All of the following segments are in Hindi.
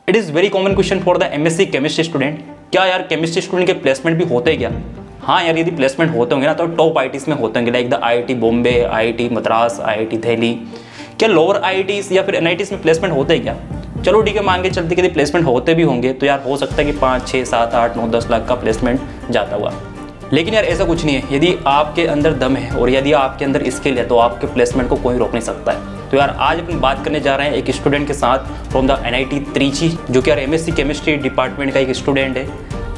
It is very common question for the MSc chemistry student. क्या यार केमिस्ट्री स्टूडेंट के प्लेसमेंट भी होते हैं क्या? हाँ यार, यदि प्लेसमेंट होते होंगे ना तो टॉप आईटीज़ में होते होंगे, like the IIT Bombay, IIT Madras, IIT Delhi. क्या लोअर आईआईटीज़ या फिर एनआईटीज़ में प्लेसमेंट होते हैं क्या? चलो ठीक है, मान के चलते कि यदि प्लेसमेंट होते भी होंगे तो यार हो सकता है कि 5, 6, 7, 8, 9, 10 लाख का प्लेसमेंट जाता हुआ। लेकिन यार ऐसा कुछ नहीं है। यदि आपके अंदर दम है और यदि आपके अंदर स्किल है तो आपके प्लेसमेंट को कोई रोक नहीं सकता है। तो यार आज अपन बात करने जा रहे हैं एक स्टूडेंट के साथ फ्रॉम द एनआईटी त्रिची, जो कि यार एमएससी केमिस्ट्री डिपार्टमेंट का एक स्टूडेंट है।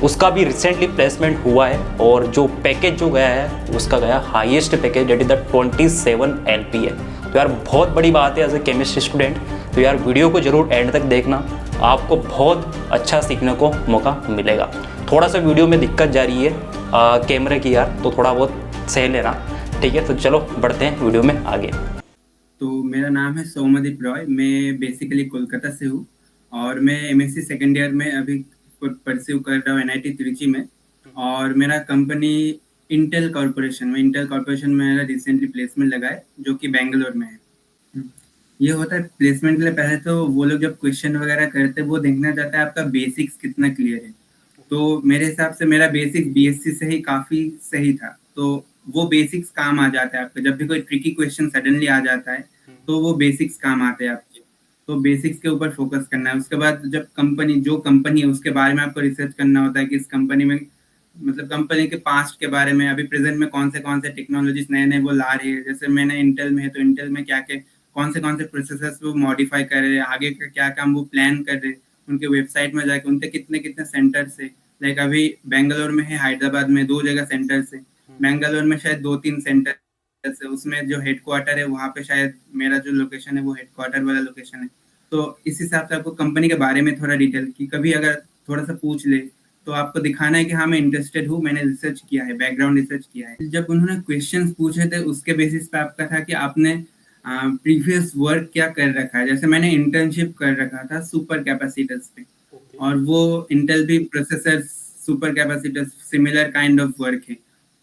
उसका भी रिसेंटली प्लेसमेंट हुआ है और जो पैकेज जो गया है उसका गया highest package, that is the 27 LPA। तो यार बहुत बड़ी बात है एज ए केमिस्ट्री स्टूडेंट। तो यार वीडियो को जरूर एंड तक देखना, आपको बहुत अच्छा सीखने को मौका मिलेगा। थोड़ा सा वीडियो में दिक्कत जा रही है कैमरे की यार, तो थोड़ा बहुत सह लेना, ठीक है। तो चलो बढ़ते हैं वीडियो में आगे। तो मेरा नाम है सौम्यदीप रॉय। मैं बेसिकली कोलकाता से हूँ और मैं एमएससी सेकेंड ईयर में अभी परस्यू कर रहा हूँ एनआईटी त्रिची में। और मेरा कंपनी इंटेल कॉर्पोरेशन में मेरा रिसेंटली प्लेसमेंट लगा है, जो कि बेंगलोर में है। ये होता है प्लेसमेंट के लिए, पहले तो वो लोग जब क्वेश्चन वगैरह करते हैं वो देखना चाहता है आपका बेसिक्स कितना क्लियर है। तो मेरे हिसाब से मेरा बेसिक्स बीएससी से ही काफी सही था, तो वो बेसिक्स काम आ जाता है आपके। जब भी कोई ट्रिकी क्वेश्चन सडनली आ जाता है तो वो बेसिक्स काम आते हैं आपके। तो बेसिक्स के ऊपर फोकस करना है। उसके बाद जब जो कंपनी है उसके बारे में आपको रिसर्च करना होता है कि इस कंपनी में, मतलब कंपनी के पास्ट के बारे में, अभी प्रेजेंट में कौन से टेक्नोलॉजीज नए नए वो ला रही है। जैसे मैंने इंटेल में है तो इंटेल में क्या क्या कौन से प्रोसेसर्स वो मॉडिफाई कर रहे हैं, आगे का क्या काम वो प्लान कर रहे हैं। उनके वेबसाइट में जाके उनके कितने कितने सेंटर्स है। लाइक अभी बेंगलोर में है, हैदराबाद में 2 जगह सेंटर्स है। बेंगलोर में शायद 2-3 सेंटर्स है। उसमें जो हेडक्वार्टर है वहाँ पे शायद मेरा जो लोकेशन है वो हेडक्वार्टर वाला लोकेशन है। तो इस हिसाब से आपको कंपनी के बारे में थोड़ा डिटेल की कभी अगर थोड़ा सा पूछ ले तो आपको दिखाना है कि हाँ मैं इंटरेस्टेड हूँ, मैंने रिसर्च किया है, बैकग्राउंड रिसर्च किया है। जब उन्होंने क्वेश्चंस पूछे थे उसके बेसिस पे आपका था कि आपने प्रीवियस वर्क क्या कर रखा है। जैसे मैंने इंटर्नशिप कर रखा था सुपर कैपेसिटर्स पे, और वो इंटेल भी processor super capacitors similar kind of work है।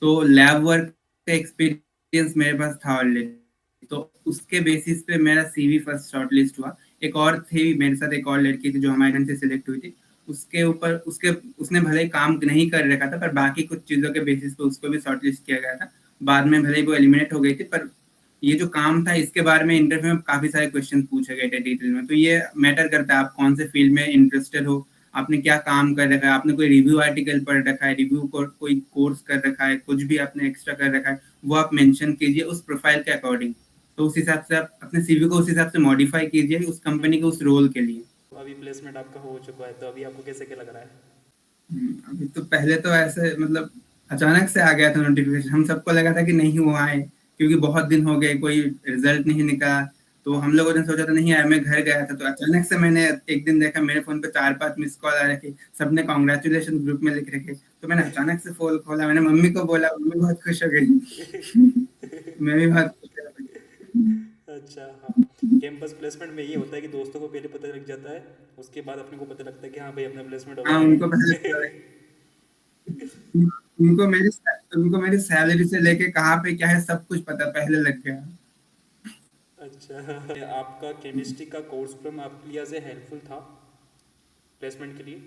तो लैब वर्क का एक्सपीरियंस मेरे पास था ऑलरेडी। तो उसके बेसिस पे मेरा सीवी फर्स्ट शॉर्टलिस्ट हुआ। एक और थी मेरे साथ, एक और लड़की थी जो हमारे घर से सिलेक्ट हुई थी। उसके ऊपर उसने भले काम नहीं कर रखा था, पर बाकी कुछ चीजों के बेसिस पे उसको भी शॉर्टलिस्ट किया गया था। बाद में भले ही वो एलिमिनेट हो गई थी, पर ये जो काम था इसके बारे में इंटरव्यू में काफी सारे क्वेश्चन पूछे गए थे डिटेल में। तो ये मैटर करता है आप कौन से फील्ड में इंटरेस्टेड हो, आपने क्या काम कर रखा है, आपने कोई रिव्यू आर्टिकल पढ़ रखा है, रिव्यू को कोई कोर्स कर रखा है, कुछ भी आपने एक्स्ट्रा कर रखा है, वो आप मेंशन कीजिए उस प्रोफाइल के अकॉर्डिंग। तो उस हिसाब से आप अपने सीवी को उस हिसाब से मॉडिफाई कीजिए उस कंपनी के उस रोल के लिए। अभी प्लेसमेंट आपका हो चुका है तो अभी आपको कैसे क्या लग रहा है? अभी तो पहले तो ऐसे मतलब अचानक से आ गया था नोटिफिकेशन। हम सबको लगा था कि नहीं हुआ है, क्योंकि बहुत दिन हो गए कोई रिजल्ट नहीं निकला। तो हम लोगों ने सोचा था नहीं आया। मैं घर गया था तो अचानक से मैंने एक दिन देखा मेरे फोन पे 4-5 मिस कॉल आ रखे, सबने कॉन्ग्रेचुलेशन ग्रुप में लिख रखे। तो मैंने अचानक से फोन खोला, मैंने मम्मी को बोला, मम्मी बहुत खुश हो गई। मैं भी बहुत खुश हो गई। अच्छा हाँ, कैंपस प्लेसमेंट में ये होता है कि दोस्तों को पहले पता लग जाता है, उसके बाद अपने को पता लगता है कि हाँ भाई अपना प्लेसमेंट हो हाँ, गया उनको पहले है। उनको मेरी सैलरी से लेके कहाँ पे क्या है सब कुछ पता पहले लग गया। अच्छा, आपका केमिस्ट्री का कोर्स फ्रॉम आपके लिए से हेल्पफुल था प्लेसमेंट के लिए?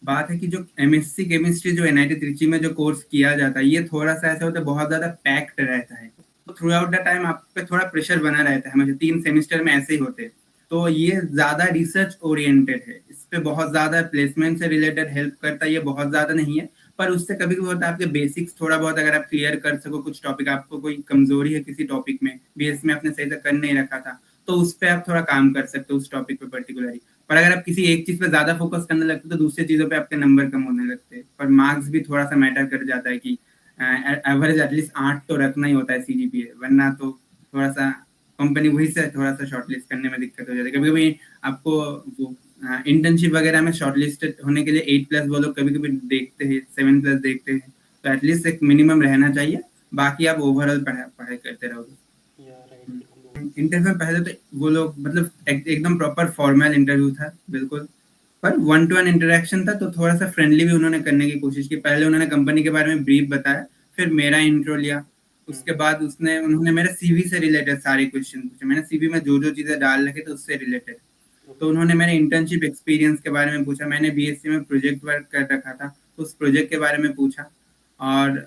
बात है कि जो एमएससी केमिस्ट्री जो एनआईटी त्रिची में जो कोर्स किया जाता है ये थोड़ा सा ऐसा होता है, बहुत ज्यादा पैक्ड रहता है। तो थ्रू आउट द टाइम आप पे थोड़ा प्रेशर बना रहता है, हमेशा 3 सेमेस्टर में ऐसे ही होते हैं। तो ये ज्यादा रिसर्च ओरिएंटेड है, इस पे बहुत ज्यादा प्लेसमेंट से रिलेटेड हेल्प करता है, ये बहुत ज्यादा नहीं है। पर उससे कभी कभी होता है आपके बेसिक्स थोड़ा बहुत अगर आप क्लियर कर सको, कुछ टॉपिक आपको कोई कमजोरी है किसी टॉपिक में, बीएस में आपने सही से कर नहीं रखा था, तो उस पर आप थोड़ा काम कर सकते हो उस टॉपिक पे पर्टिकुलरली। पर अगर आप किसी एक चीज पे ज्यादा फोकस करने लगते हो तो दूसरी चीजों पे आपके नंबर कम होने लगते हैं। पर मार्क्स भी थोड़ा सा मैटर कर जाता है कि एवरेज एटलीस्ट 8 तो रखना ही होता है सीजीपीए, वरना तो थोड़ा सा कंपनी वही से थोड़ा सा शॉर्टलिस्ट करने में दिक्कत हो जाती है। कभी कभी आपको वो इंटर्नशिप वगैरह में शॉर्टलिस्टेड होने के लिए 8+ वो लोग कभी कभी देखते हैं, 7+ देखते हैं। तो एटलीस्ट एक मिनिमम रहना चाहिए, बाकी आप ओवरऑल पढ़ाई करते रहोगे। या राइट, बिल्कुल। इंटरव्यू में पहले तो वो लोग मतलब एकदम प्रॉपर फॉर्मल इंटरव्यू था बिल्कुल। पर 1-to-1 इंटरेक्शन था, तो थोड़ा सा फ्रेंडली भी उन्होंने करने की कोशिश की। पहले उन्होंने कंपनी के बारे में ब्रीफ बताया, फिर मेरा इंट्रो लिया। उसके बाद उन्होंने मेरे सीवी से रिलेटेड सारे क्वेश्चन पूछे। मैंने सीवी में जो जो चीजें डाल रखी थे उससे रिलेटेड। तो ओके। उन्होंने मेरे इंटर्नशिप एक्सपीरियंस के बारे में पूछा। मैंने बीएससी में प्रोजेक्ट वर्क कर रखा था, तो उस प्रोजेक्ट के बारे में पूछा। और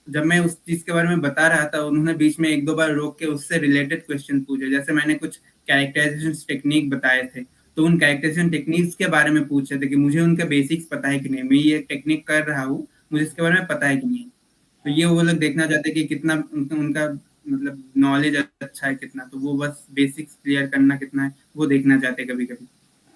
जब मैं उस चीज़ के बारे में बता रहा था, उन्होंने बीच में 1-2 बार रोक के उससे रिलेटेड क्वेश्चन पूछे। जैसे मैंने कुछ कैरेक्टराइज़ेशन टेक्निक बताए थे, तो उन कैरेक्टराइज़ेशन टेक्निक्स के बारे में पूछ रहे थे कि मुझे उनके बेसिक्स पता है कि नहीं? मैं ये टेक्निक कर रहा हूँ, मुझे इसके बारे में पता है कि नहीं? तो हाँ ये वो लोग देखना चाहते हैं कि कितना उनका उनका मतलब नॉलेज अच्छा है कितना, तो वो बस बेसिक्स क्लियर करना कितना है, वो देखना चाहते हैं कभी-कभी।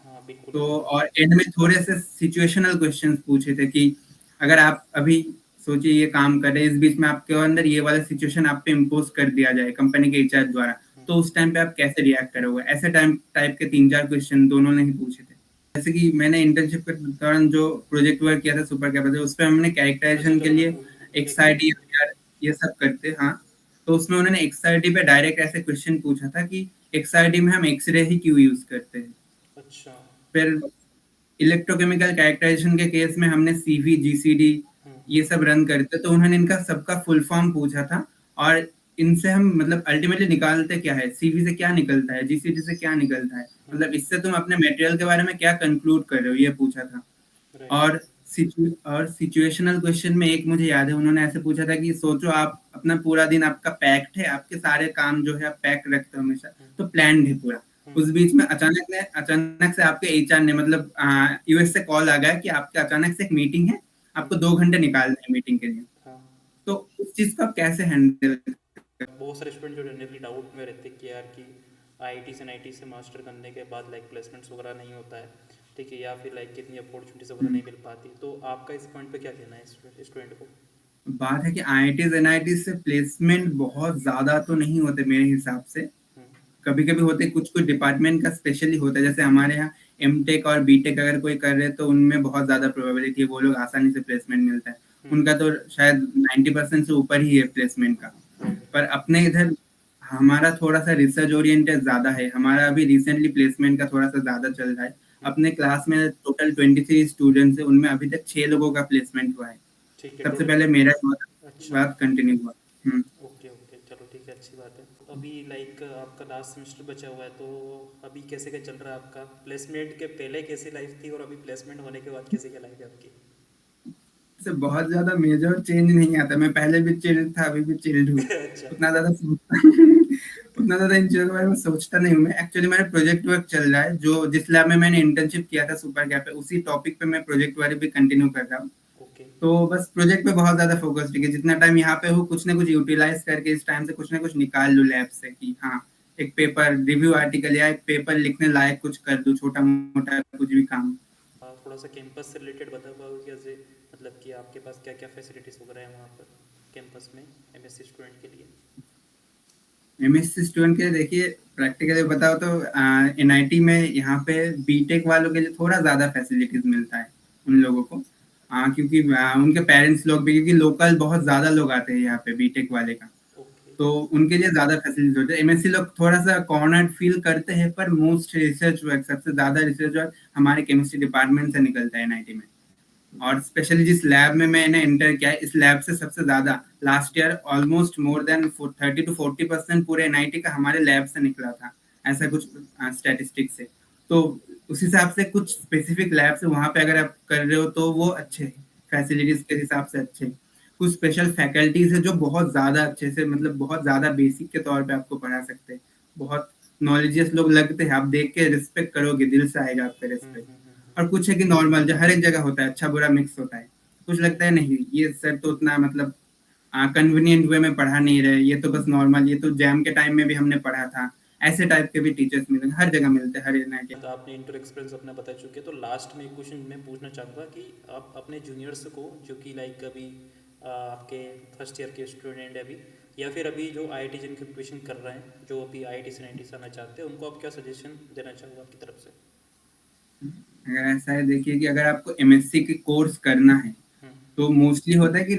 हाँ, बिल्कुल तो बिल्कुल। और एंड में थोड़े से सिचुएशनल क्वेश्चंस पूछे थे कि अगर आप अभी सोचिए ये काम कर रहे हैं, इस बीच में आपके अंदर ये वाला सिचुएशन आप पे इम्पोज कर दिया जाए कंपनी के एचआर द्वारा, तो उस टाइम पे आप कैसे रिएक्ट करोगे? ऐसे टाइप के 3-4 क्वेश्चन दोनों ने ही पूछे थे। जैसे कि मैंने इंटर्नशिप के दौरान जो प्रोजेक्ट वर्क किया था सुपर कैपेसिटी, उसपे हमने अच्छा कैरेक्टराइजेशन के चलो मैं लिए पूछ एक एक्सआईडी ये सब करते हाँ। तो उसमें उन्होंने एक्सआईडी पे डायरेक्ट ऐसे क्वेश्चन पूछा था कि एक्सआईडी में हम एक्स-रे ही क्यों यूज़ करते हैं? अच्छा। फिर इलेक्ट्रोकेमिकल कैरेक्टराइजेशन के केस में हमने सीवी, जीसीडी ये सब रन करते, तो उन्होंने इनका सबका फुल फॉर्म पूछा था। और इनसे हम मतलब अल्टीमेटली निकालते क्या है? सीवी से क्या निकलता है? जीसीडी से क्या निकलता है? मतलब इससे तुम अपने मटेरियल के बारे में क्या कंक्लूड कर रहे हो? ये पूछा था। राइट। और सिचुएशनल क्वेश्चन में एक मुझे याद है, उन्होंने ऐसे पूछा था कि सोचो आप अपना पूरा दिन आपका पैक्ड है, आपके सारे काम जो है आप पैक रखते हो हमेशा, तो प्लान्ड है पूरा। उस बीच में अचानक से आपके एचआर ने मतलब यूएस से कॉल आ गया कि आपके अचानक से एक मीटिंग है, आपको 2 घंटे निकालने हैं मीटिंग के लिए। हाँ, तो उस चीज़ को आप कैसे हैंडल बहुत सारे स्टूडेंट जो जनरली डाउट में रहते हैं कि यार कि आईआईटी से एनआईटी से मास्टर करने के बाद लाइक प्लेसमेंट्स वगैरह नहीं होता है, ठीक है, या फिर लाइक कितनी अपॉर्चुनिटीज़ वगैरह नहीं मिल पाती, तो आपका इस पॉइंट पे क्या कहना है स्टूडेंट को? बात है कि आईआईटीज़ एनआईटीज़ से प्लेसमेंट बहुत ज़्यादा तो नहीं होते मेरे हिसाब से। हम्म, कभी-कभी होते कुछ-कुछ डिपार्टमेंट का स्पेशली होता है, जैसे हमारे यहाँ एमटेक और बीटेक अगर कोई कर रहे हैं, तो उनमें बहुत ज़्यादा प्रोबेबिलिटी है, वो लोग आसानी से प्लेसमेंट मिलता है। हम्म, उनका तो शायद 90% से ऊपर ही है प्लेसमेंट का। राइट। पर अपने इधर हमारा थोड़ा-सा रिसर्च ओरिएंटेड ज़्यादा है, हमारा अभी रिसेंटली प्लेसमेंट का थोड़ा-सा ज़्यादा चल रहा है। अपने क्लास में टोटल 23 स्टूडेंट्स हैं, उनमें अभी तक 6 लोगों का प्लेसमेंट हुआ है। ठीक है, सबसे टोटल। पहले मेरा हुआ था, उसके अच्छा। बाद कंटिन्यू हुआ। हुँ। ओके ओके, चलो ठीक है, अच्छी बात है। तो अभी लाइक आपका लास्ट सेमेस्टर बचा हुआ है, तो अभी कैसे क्या चल रहा है आपका? प्लेसमेंट के पहले कैसी लाइफ थी और अभी प्लेसमेंट होने के बाद कैसी क्या लाइफ है आपकी? से बहुत ज़्यादा मेजर चेंज नहीं आता। मैं पहले भी चिल्ड था, अभी भी चिल्ड हूँ। अच्छा। उतना ज़्यादा उतना ज़्यादा इन चीज़ों के बारे में सोचता नहीं हूँ मैं। एक्चुअली मेरा प्रोजेक्ट वर्क चल रहा है, जो जिस लैब में मैंने इंटर्नशिप किया था सुपर कैप पे, उसी टॉपिक पे मैं प्रोजेक्ट वर्क भी कंटिन्यू कर रहा हूँ। ओके। तो बस प्रोजेक्ट पे बहुत ज़्यादा फोकस्ड है कि जितना टाइम यहाँ पे हूँ, कुछ ना कुछ यूटिलाइज़ करके इस टाइम से कुछ ना कुछ निकाल लूँ लैब से कि हाँ, एक पेपर, रिव्यू आर्टिकल या एक पेपर लिखने लायक कुछ कर दूँ, छोटा-मोटा कुछ भी काम। थोड़ा सा कैंपस से रिलेटेड बता पाओगे कैसे, मतलब कि आपके पास क्या क्या फैसिलिटीज़ वगैरह है वहाँ पर कैंपस में एमएससी स्टूडेंट के लिए? एमएससी स्टूडेंट के लिए देखिए प्रैक्टिकली बताओ तो एनआईटी में यहाँ पे बीटेक वालों के लिए थोड़ा ज़्यादा फैसिलिटीज़ मिलता है उन लोगों को। क्योंकि उनके पेरेंट्स लोग भी क्योंकि लोकल बहुत ज़्यादा लोग आते हैं यहाँ पे बीटेक वाले का, ओके। तो उनके लिए ज़्यादा फैसिलिटीज़ होती है। एमएससी लोग थोड़ा-सा कॉर्नर्ड फील करते हैं, पर मोस्ट रिसर्च वर्क सबसे ज़्यादा रिसर्च वर्क हमारे केमिस्ट्री डिपार्टमेंट से निकलता है एनआईटी में। और स्पेशली जिस लैब में मैंने एंटर किया है, इस लैब से सबसे ज़्यादा last year almost more than 30 to 40% पूरे एनआईटी का हमारे लैब से निकला था, ऐसा कुछ स्टैटिस्टिक्स है। तो उस हिसाब से कुछ स्पेसिफिक लैब्स वहाँ पे अगर आप कर रहे हो तो वो अच्छे हैं, फैसिलिटीज़ के हिसाब से अच्छे हैं। कुछ स्पेशल फैकल्टीज़ है जो बहुत ज़्यादा अच्छे से मतलब बहुत ज़्यादा बेसिक के तौर पे आपको पढ़ा सकते हैं। बहुत नॉलेजियस लोग लगते हैं, आप देख के रिस्पेक्ट करोगे, दिल से आएगा आपका रिस्पेक्ट। और कुछ है कि नॉर्मल जो हर एक जगह होता है, अच्छा बुरा मिक्स होता है। कुछ लगता है नहीं, ये सर तो उतना मतलब कन्वीनिएंट वे में पढ़ा नहीं रहे, ये तो बस नॉर्मल, ये तो जैम के टाइम में भी हमने पढ़ा था। ऐसे टाइप के भी टीचर्स मिलेंगे, हर जगह मिलते हैं, हर एरिया के। तो आपने इंटर एक्सपीरियंस अपना बता चुके हैं, तो लास्ट में एक क्वेश्चन मैं पूछना चाहूँगा कि आप अपने जूनियर्स को जो कि लाइक अभी आपके फर्स्ट ईयर के स्टूडेंट है अभी, या फिर अभी जो आईआईटी जिनके प्रिपरेशन कर रहे हैं, जो अभी आईआईटी से एनआईटी से आना चाहते हैं, उनको आप क्या सजेशन देना चाहोगे आपकी तरफ से? अगर ऐसा है देखिए कि अगर आपको एमएससी की कोर्स करना है, हम्म, तो मोस्टली होता है कि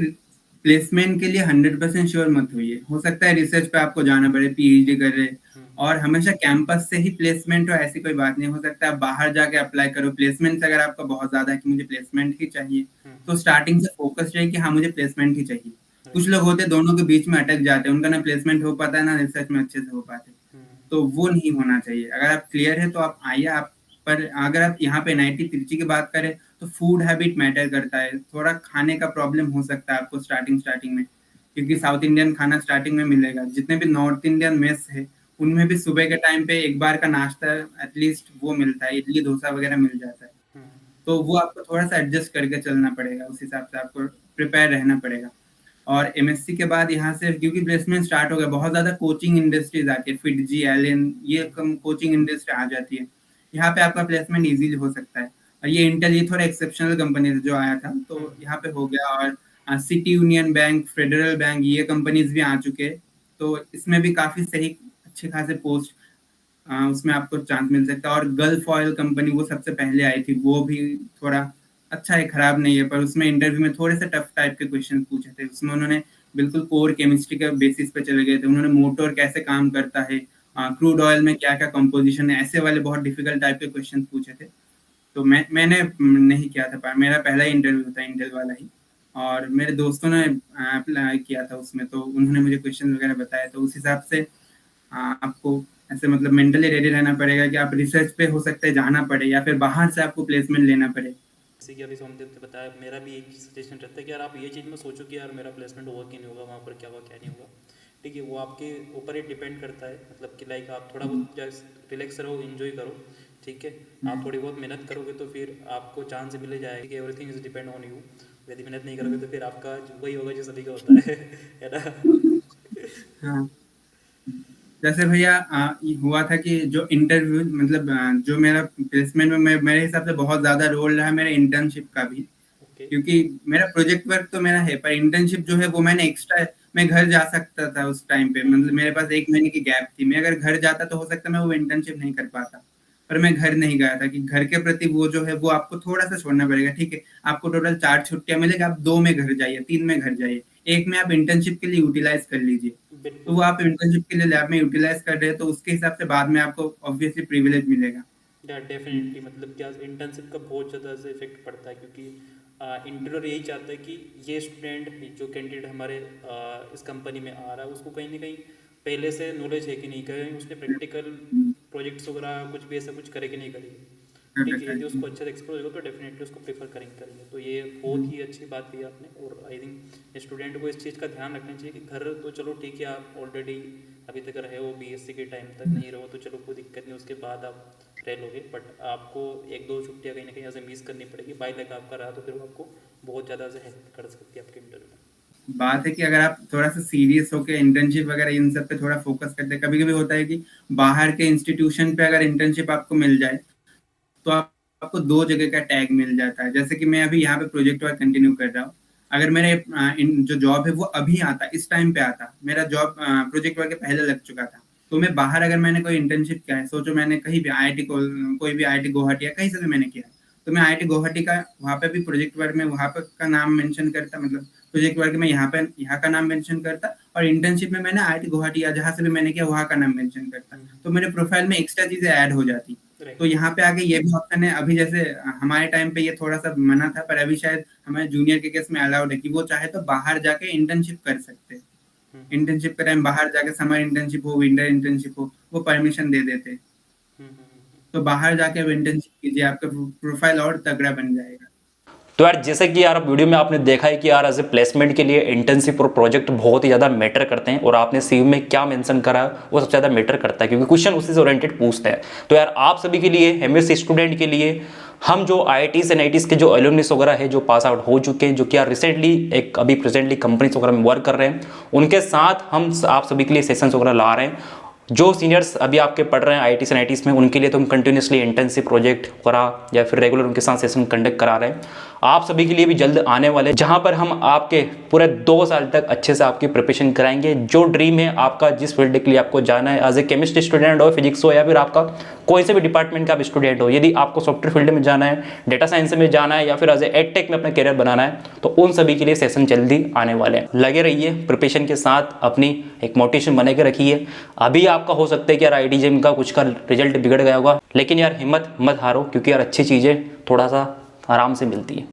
प्लेसमेंट के लिए 100% श्योर मत होइए। हो सकता है रिसर्च पे आपको जाना पड़े, पीएचडी कर रहे, हम्म, और हमेशा कैंपस से ही प्लेसमेंट हो ऐसी कोई बात नहीं। हो सकता है आप बाहर जाके अप्लाई करो। प्लेसमेंट अगर आपका बहुत ज़्यादा है कि मुझे प्लेसमेंट ही चाहिए, तो स्टार्टिंग से फोकस रहे कि हाँ, मुझे प्लेसमेंट ही चाहिए। कुछ राइट। लोग होते हैं दोनों के बीच में अटक जाते हैं, उनका ना प्लेसमेंट हो पाता है, ना रिसर्च में अच्छे से हो पाते। हम्म, तो वो नहीं होना चाहिए। अगर आप क्लियर है तो आप आइए, आप पर अगर आप यहाँ पे NIT त्रिची की बात करें तो फूड हैबिट मैटर करता है। थोड़ा खाने का प्रॉब्लम हो सकता है आपको स्टार्टिंग में, क्योंकि साउथ इंडियन खाना स्टार्टिंग में मिलेगा। जितने भी नॉर्थ इंडियन मेस है उनमें भी सुबह के टाइम पे एक बार का नाश्ता एटलीस्ट वो मिलता है, इडली डोसा वगैरह मिल जाता है। तो वो आपको थोड़ा सा एडजस्ट करके चलना पड़ेगा, उस हिसाब से आपको प्रिपेयर रहना पड़ेगा। और MSc के बाद यहाँ से क्योंकि प्लेसमेंट स्टार्ट हो गया, बहुत ज्यादा कोचिंग इंडस्ट्रीज आती है, फिटजी, एलियन, ये कोचिंग इंडस्ट्री आ जाती है। यहाँ पे आपका प्लेसमेंट इजीली हो सकता है। और ये इंटेल, ये थोड़ा एक्सेप्शनल कंपनी जो आया था तो यहाँ पे हो गया। और city union bank, federal bank, ये कंपनीज भी आ चुके हैं, तो इसमें भी काफी सही अच्छे खासे पोस्ट उसमें आपको चांस मिल सकता है। और गल्फ ऑयल कंपनी वो सबसे पहले आई थी, वो भी थोड़ा अच्छा है, खराब नहीं है, पर उसमें इंटरव्यू में थोड़े से टफ टाइप के क्वेश्चन पूछे थे। उसमें उन्होंने बिल्कुल कोर केमिस्ट्री के बेसिस पे चले गए थे। उन्होंने मोटर कैसे काम करता है, क्रूड ऑयल में क्या क्या कंपोजिशन है, ऐसे वाले बहुत डिफिकल्ट टाइप के क्वेश्चन पूछे थे। तो मैंने नहीं किया था, मेरा पहला ही इंटरव्यू था इंटेल वाला ही। और मेरे दोस्तों ने अप्लाई किया था उसमें, तो उन्होंने मुझे क्वेश्चन वगैरह बताया। तो उस हिसाब से आपको ऐसे मतलब मेंटली रेडी रहना पड़ेगा कि आप रिसर्च पे हो सकता है जाना पड़े, या फिर बाहर से आपको प्लेसमेंट लेना पड़े। जैसे कि अभी सोमदेव ने बताया, मेरा भी एक सजेशन रहता है कि यार आप ये चीज़ में सोचो कि यार मेरा प्लेसमेंट होगा कि नहीं होगा, वहाँ पर क्या होगा क्या नहीं होगा। ठीक है, वो आपके ऊपर ही डिपेंड करता है। मतलब कि लाइक आप थोड़ा बहुत रिलैक्स रहो, इन्जॉय करो। ठीक है, आप थोड़ी बहुत मेहनत करोगे तो फिर आपको चांस मिल जाएगा कि everything is depend on you. यदि मेहनत नहीं करोगे तो फिर आपका वही होगा जो सभी का होता है ना। हाँ, जैसे भैया ये हुआ था कि जो इंटरव्यू मतलब जो मेरा प्लेसमेंट में मेरे हिसाब से बहुत ज्यादा रोल रहा मेरे इंटर्नशिप का भी। ओके, क्योंकि मेरा प्रोजेक्ट वर्क तो मेरा है, पर इंटर्नशिप जो है वो मैंने एक्स्ट्रा, मैं घर जा सकता था उस टाइम पे, मतलब मेरे पास 1 महीने की गैप थी। मैं अगर घर जाता तो हो सकता मैं वो इंटर्नशिप नहीं कर पाता, पर मैं घर नहीं गया था कि घर के प्रति वो जो है वो आपको थोड़ा सा छोड़ना पड़ेगा। ठीक है, आपको टोटल 4 छुट्टियां मिलेगी, आप 2 में घर जाइए, 3 में घर जाइए, 1 में आप इंटर्नशिप के लिए यूटिलाइज कर लीजिए। तो बिल्कुल। वो आप इंटर्नशिप के लिए लैब में यूटिलाइज कर रहे हैं, तो उसके हिसाब से बाद में आपको ऑब्वियसली प्रिविलेज मिलेगा। या डेफिनेटली, मतलब क्या इंटर्नशिप का बहुत ज़्यादा से इफेक्ट पड़ता है, क्योंकि इंटरव्यूअर यही चाहता है कि ये स्टूडेंट जो कैंडिडेट हमारे इस कंपनी में आ रहा है उसको कहीं ना कहीं पहले से नॉलेज है कि नहीं, कहीं उसने प्रैक्टिकल प्रोजेक्ट्स वगैरह कुछ भी ऐसा कुछ करे कि नहीं करेगी। ठीक है, यदि उसको अच्छे से एक्सप्लोर होगा तो डेफिनेटली उसको प्रेफर करेंगे। तो ये बहुत ही अच्छी बात की आपने। और आई थिंक स्टूडेंट को इस चीज़ का ध्यान रखना चाहिए कि घर तो चलो ठीक है, आप ऑलरेडी अभी तक रहे हो, BSc के टाइम तक नहीं रहो तो चलो कोई दिक्कत नहीं, उसके बाद आप रह लोगे। बट आपको 1-2 छुट्टियाँ कहीं ना कहीं ऐसे मिस करनी पड़ेगी। बाई लक आपका रहा तो फिर वो आपको बहुत ज़्यादा से हेल्प कर सकती है आपके इंटरव्यू में। बात है कि अगर आप थोड़ा सा सीरियस होकर इंटर्नशिप वगैरह इन सब पे थोड़ा फोकस करते हैं, कभी कभी होता है कि बाहर के इंस्टीट्यूशन पे अगर इंटर्नशिप आपको मिल जाए तो आपको 2 जगह का टैग मिल जाता है। जैसे कि मैं अभी यहाँ पे प्रोजेक्ट वर्क कंटिन्यू कर रहा हूँ, अगर मेरे जो जॉब है वो अभी आता, इस टाइम पे आता, मेरा जॉब प्रोजेक्ट वर्क पहले लग चुका था, तो मैं बाहर अगर मैंने कोई इंटर्नशिप किया है, सोचो मैंने कहीं भी IIT कोई भी IIT गुवाहाटी या कहीं से भी मैंने किया है, तो मैं IIT गुवाहाटी का वहाँ पे भी प्रोजेक्ट वर्क में वहाँ पे का नाम मेंशन करता, मतलब प्रोजेक्ट वर्क में यहाँ का नाम मेंशन करता, और इंटर्नशिप में मैंने IIT गुवाहाटी या जहाँ से भी मैंने किया वहाँ का नाम मेंशन करता, तो मेरे प्रोफाइल में एक्स्ट्रा चीजें ऐड हो जाती। तो यहाँ पे आके ये भी ऑप्शन है। अभी जैसे हमारे टाइम पे ये थोड़ा सा मना था, पर अभी शायद हमारे जूनियर के केस में अलाउड है कि वो चाहे तो बाहर जाके इंटर्नशिप कर सकते हैं। इंटर्नशिप का टाइम बाहर जाके, समर इंटर्नशिप हो, विंटर इंटर्नशिप हो, वो परमिशन दे देते। तो बाहर जाके अब इंटर्नशिप कीजिए, आपका प्रोफाइल और तगड़ा बन जाएगा। तो यार जैसे कि यार वीडियो में आपने देखा है कि यार एज ए प्लेसमेंट के लिए इंटर्नशिप और प्रोजेक्ट बहुत ही ज़्यादा मैटर करते हैं, और आपने CV में क्या मेंशन करा वो सबसे ज़्यादा मैटर करता है, क्योंकि क्वेश्चन उसी से ओरिएंटेड पूछते हैं। तो यार आप सभी के लिए, MSc स्टूडेंट के लिए, हम जो IITs NITs के जो एलुमनिस वगैरह है जो पास आउट हो चुके हैं, जो कि यार रिसेंटली एक अभी प्रेजेंटली कंपनीज वगैरह में वर्क कर रहे हैं, उनके साथ हम आप सभी के लिए सेशंस वगैरह ला रहे हैं। जो सीनियर्स अभी आपके पढ़ रहे हैं IITs NITs में, उनके लिए तो हम कंटिन्यूसली इंटर्नशिप प्रोजेक्ट वगैरह या फिर रेगुलर उनके साथ सेशन कंडक्ट करा रहे हैं। आप सभी के लिए भी जल्द आने वाले, जहां पर हम आपके पूरे 2 साल तक अच्छे से आपकी प्रिपरेशन कराएंगे। जो ड्रीम है आपका, जिस फील्ड के लिए आपको जाना है, एज ए केमिस्ट्री स्टूडेंट हो, फिजिक्स हो, या फिर आपका कोई से भी डिपार्टमेंट का आप स्टूडेंट हो, यदि आपको सॉफ्टवेयर फील्ड में जाना है, डेटा साइंस में जाना है, या फिर एज ए एडटेक में अपना करियर बनाना है, तो उन सभी के लिए सेशन जल्दी आने वाले हैं। लगे रहिए प्रिपरेशन के साथ, अपनी एक मोटिवेशन बना के रखिए। अभी आपका हो सकता है कि यार IIT का कुछ का रिजल्ट बिगड़ गया होगा, लेकिन यार हिम्मत मत हारो, क्योंकि यार अच्छी चीज़ें थोड़ा सा आराम से मिलती है।